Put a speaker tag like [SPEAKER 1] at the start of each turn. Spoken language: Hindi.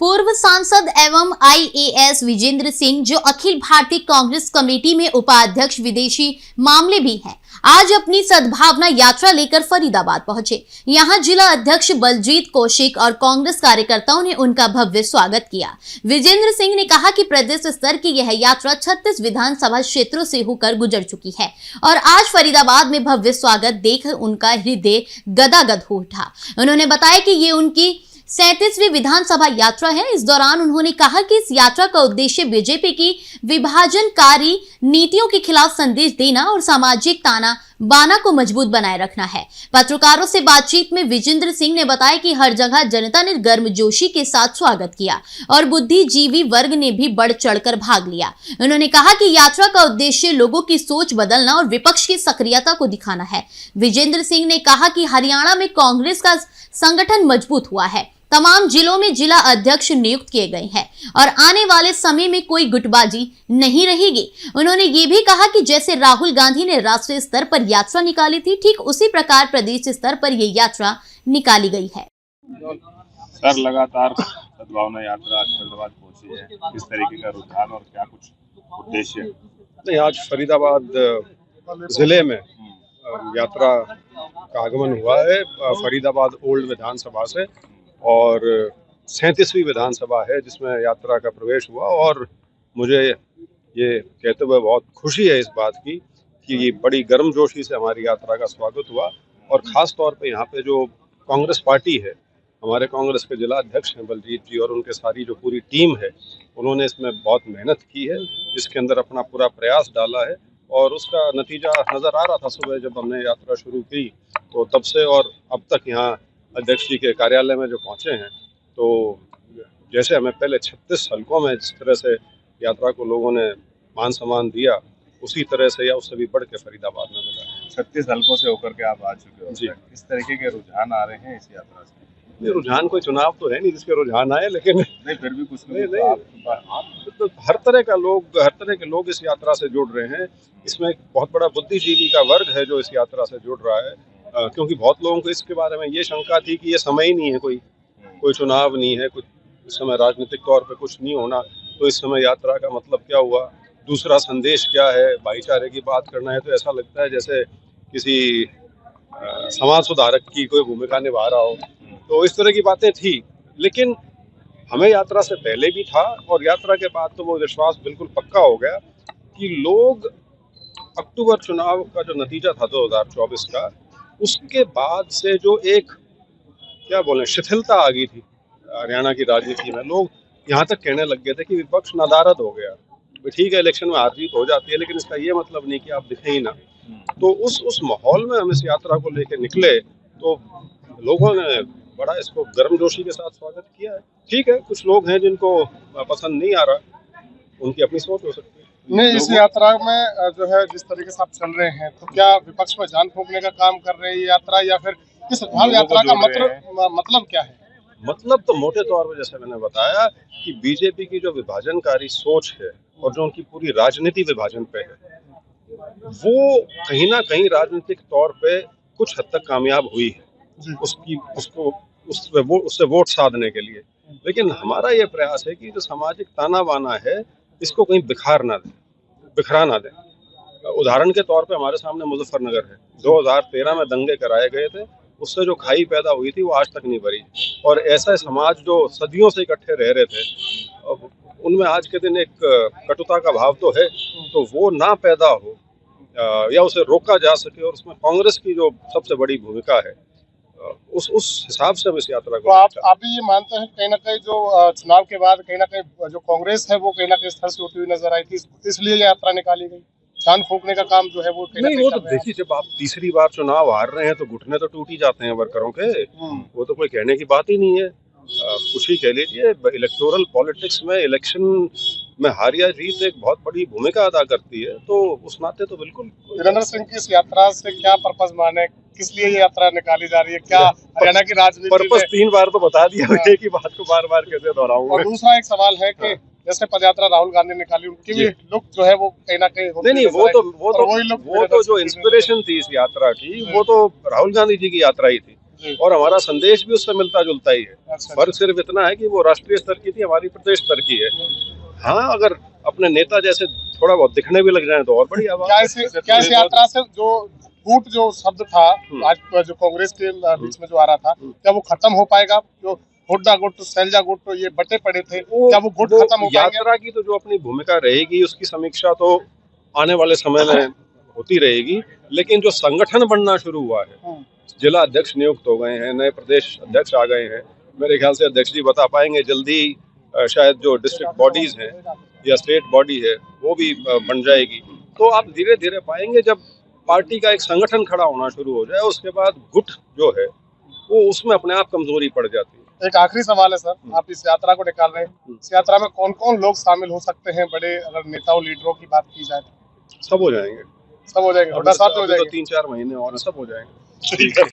[SPEAKER 1] पूर्व सांसद एवं आईएएस विजेंद्र सिंह, जो अखिल भारतीय कांग्रेस कमेटी में उपाध्यक्ष विदेशी मामले भी हैं, आज अपनी सद्भावना यात्रा लेकर फरीदाबाद पहुंचे। यहां जिला अध्यक्ष बलजीत कौशिक और कांग्रेस कार्यकर्ताओं ने उनका भव्य स्वागत किया। विजेंद्र सिंह ने कहा कि प्रदेश स्तर की यह यात्रा 36 विधानसभा क्षेत्रों से होकर गुजर चुकी है और आज फरीदाबाद में भव्य स्वागत देख उनका हृदय गदागद हो उठा। उन्होंने बताया कि ये उनकी 37वीं विधानसभा यात्रा है। इस दौरान उन्होंने कहा कि इस यात्रा का उद्देश्य बीजेपी की विभाजनकारी नीतियों के खिलाफ संदेश देना और सामाजिक ताना बाना को मजबूत बनाए रखना है। पत्रकारों से बातचीत में विजेंद्र सिंह ने बताया कि हर जगह जनता ने गर्मजोशी के साथ स्वागत किया और बुद्धिजीवी वर्ग ने भी बढ़ चढ़कर भाग लिया। उन्होंने कहा कि यात्रा का उद्देश्य लोगों की सोच बदलना और विपक्ष की सक्रियता को दिखाना है। विजेंद्र सिंह ने कहा कि हरियाणा में कांग्रेस का संगठन मजबूत हुआ है, तमाम जिलों में जिला अध्यक्ष नियुक्त किए गए हैं और आने वाले समय में कोई गुटबाजी नहीं रहेगी। उन्होंने ये भी कहा कि जैसे राहुल गांधी ने राष्ट्रीय स्तर पर यात्रा निकाली थी, ठीक उसी प्रकार प्रदेश स्तर पर ये यात्रा निकाली गई है।
[SPEAKER 2] सर, लगातार सद्भावना यात्रा आज फरीदाबाद पहुंची है, किस तरीके का रुझान और क्या कुछ उद्देश्य?
[SPEAKER 3] नहीं, आज फरीदाबाद जिले में यात्रा का आगमन हुआ है फरीदाबाद ओल्ड विधानसभा से और 37वीं विधानसभा है जिसमें यात्रा का प्रवेश हुआ। और मुझे ये कहते हुए बहुत खुशी है इस बात की कि ये बड़ी गर्मजोशी से हमारी यात्रा का स्वागत हुआ। और ख़ास तौर पे यहाँ पे जो कांग्रेस पार्टी है, हमारे कांग्रेस के जिला अध्यक्ष हैं बलजीत जी और उनके सारी जो पूरी टीम है, उन्होंने इसमें बहुत मेहनत की है, इसके अंदर अपना पूरा प्रयास डाला है और उसका नतीजा नज़र आ रहा था। सुबह जब हमने यात्रा शुरू की तो तब से और अब तक यहाँ अध्यक्ष जी के कार्यालय में जो पहुँचे हैं, तो जैसे हमें पहले 36 हलकों में जिस तरह से यात्रा को लोगों ने मान सम्मान दिया, उसी तरह से या उससे भी बढ़ के फरीदाबाद में मिला।
[SPEAKER 2] 36 हलकों से होकर के आप आ चुके हो
[SPEAKER 3] जी।
[SPEAKER 2] किस तरीके के रुझान आ रहे हैं इस यात्रा से?
[SPEAKER 3] ये रुझान कोई चुनाव तो है नहीं जिसके रुझान आए, लेकिन
[SPEAKER 2] नहीं, फिर भी कुछ
[SPEAKER 3] नहीं,
[SPEAKER 2] नहीं,
[SPEAKER 3] तो हर तरह के लोग इस यात्रा से जुड़ रहे हैं। इसमें एक बहुत बड़ा बुद्धिजीवी का वर्ग है जो इस यात्रा से जुड़ रहा है, क्योंकि बहुत लोगों को इसके बारे में ये शंका थी कि ये समय ही नहीं है, कोई चुनाव नहीं है, कुछ इस समय राजनीतिक तौर पे कुछ नहीं होना, तो इस समय यात्रा का मतलब क्या हुआ, दूसरा संदेश क्या है, भाईचारे की बात करना है। तो ऐसा लगता है जैसे किसी समाज सुधारक की कोई भूमिका निभा रहा हो। तो इस तरह की बातें थी, लेकिन हमें यात्रा से पहले भी था और यात्रा के बाद तो वो विश्वास बिल्कुल पक्का हो गया कि लोग अक्टूबर चुनाव का जो नतीजा था 2024 का, उसके बाद से जो एक क्या बोले शिथिलता आ गई थी हरियाणा की राजनीति में, लोग यहाँ तक कहने लग गए थे कि विपक्ष नादारद हो गया। ठीक है, इलेक्शन में हार जीत हो जाती है, लेकिन इसका ये मतलब नहीं कि आप दिखे ही ना। तो उस माहौल में हम इस यात्रा को लेकर निकले तो लोगों ने बड़ा इसको गर्मजोशी के साथ स्वागत किया है। ठीक है, कुछ लोग हैं जिनको पसंद नहीं आ रहा, उनकी अपनी सोच हो सकती है।
[SPEAKER 4] नहीं, इस यात्रा में जो है जिस तरीके से आप चल रहे हैं, तो क्या विपक्ष में जान फूंकने का काम कर रही है यात्रा, या फिर इस यात्रा का मतलब क्या है?
[SPEAKER 3] मतलब तो मोटे तौर पर जैसे मैंने बताया कि बीजेपी की जो विभाजनकारी सोच है और जो उनकी पूरी राजनीति विभाजन पे है, वो कहीं ना कहीं राजनीतिक तौर पे कुछ हद तक कामयाब हुई है उससे वोट साधने के लिए। लेकिन हमारा ये प्रयास है कि जो सामाजिक ताना बाना है, इसको कहीं बिखरा ना दें। उदाहरण के तौर पे हमारे सामने मुजफ्फरनगर है, 2013 में दंगे कराए गए थे, उससे जो खाई पैदा हुई थी वो आज तक नहीं भरी। और ऐसा समाज जो सदियों से इकट्ठे रह रहे थे, उनमें आज के दिन एक कटुता का भाव तो है, तो वो ना पैदा हो या उसे रोका जा सके, और उसमें कांग्रेस की जो सबसे बड़ी भूमिका है, उस हिसाब से हम इस यात्रा को।
[SPEAKER 4] तो आप भी ये मानते हैं कहीं ना कहीं जो चुनाव के बाद कहीं ना कहीं जो कांग्रेस है वो कहीं ना कहीं स्तर से होती हुई नजर आई थी, इसलिए ये यात्रा निकाली गई? जान फूंकने का काम जो है वो
[SPEAKER 3] नहीं, वो तो देखिए, जब आप तीसरी बार चुनाव हार रहे हैं तो घुटने तो टूट ही जाते हैं वर्करों के। वो तो कोई कहने की बात ही नहीं है। कुछ ही कह लीजिए, इलेक्टोरल पॉलिटिक्स में इलेक्शन में हार या जीत एक बहुत बड़ी भूमिका अदा करती है, तो उस नाते तो बिल्कुल।
[SPEAKER 4] वीरेंद्र सिंह की इस यात्रा से क्या पर्पस माने, किस लिए ये यात्रा निकाली जा रही है, क्या हरियाणा की राजनीति
[SPEAKER 3] पर्पस 3 बार तो बता दिया, एक ही बात को बार बार कैसे दोहराऊंगा।
[SPEAKER 4] और दूसरा एक सवाल है कि जैसे पदयात्रा राहुल गांधी ने निकाली, उनकी भी लुक जो है वो कहीं ना कहीं
[SPEAKER 3] नहीं, वो तो जो इंस्पिरेशन थी इस यात्रा की, वो तो राहुल गांधी जी की यात्रा ही थी।
[SPEAKER 4] जी।
[SPEAKER 3] और हमारा संदेश भी उससे मिलता जुलता ही है।
[SPEAKER 4] अच्छा,
[SPEAKER 3] फर्क सिर्फ इतना है कि वो राष्ट्रीय स्तर की थी, हमारी प्रदेश स्तर की है। हाँ, अगर अपने नेता जैसे थोड़ा बहुत दिखने भी लग जाए तो और बढ़िया बात
[SPEAKER 4] क्या
[SPEAKER 3] है।
[SPEAKER 4] क्या इस यात्रा से जो फूट जो शब्द था आज जो कांग्रेस के बीच में जो आ रहा था, क्या वो खत्म हो पाएगा? जो हुड्डा गुट, शैलजा गुट ये बटे पड़े थे, क्या वो गुट खत्म हो पाएंगे?
[SPEAKER 3] यात्रा की तो जो अपनी भूमिका रहेगी उसकी समीक्षा तो आने वाले समय में होती रहेगी, लेकिन जो संगठन बनना शुरू हुआ है, जिला अध्यक्ष नियुक्त हो गए हैं, नए प्रदेश अध्यक्ष आ गए हैं, मेरे ख्याल से अध्यक्ष जी बता पाएंगे जल्दी। शायद जो डिस्ट्रिक्ट बॉडीज हैं या स्टेट बॉडी है वो भी बन जाएगी। तो आप धीरे धीरे पाएंगे जब पार्टी का एक संगठन खड़ा होना शुरू हो जाए, उसके बाद गुट जो है वो उसमें अपने आप कमजोरी पड़ जाती है।
[SPEAKER 4] एक आखिरी सवाल है सर, आप इस यात्रा को निकाल रहे हैं, इस यात्रा में कौन कौन लोग शामिल हो सकते हैं? बड़े अगर नेताओं लीडरों की बात की जाए
[SPEAKER 3] सब हो जाएंगे,
[SPEAKER 4] सब हो जाएंगे, हुड्डा साहब हो
[SPEAKER 3] अभी तो
[SPEAKER 4] जाएंगे।
[SPEAKER 3] 3-4 महीने और सब हो जाएंगे।
[SPEAKER 4] ठीक है।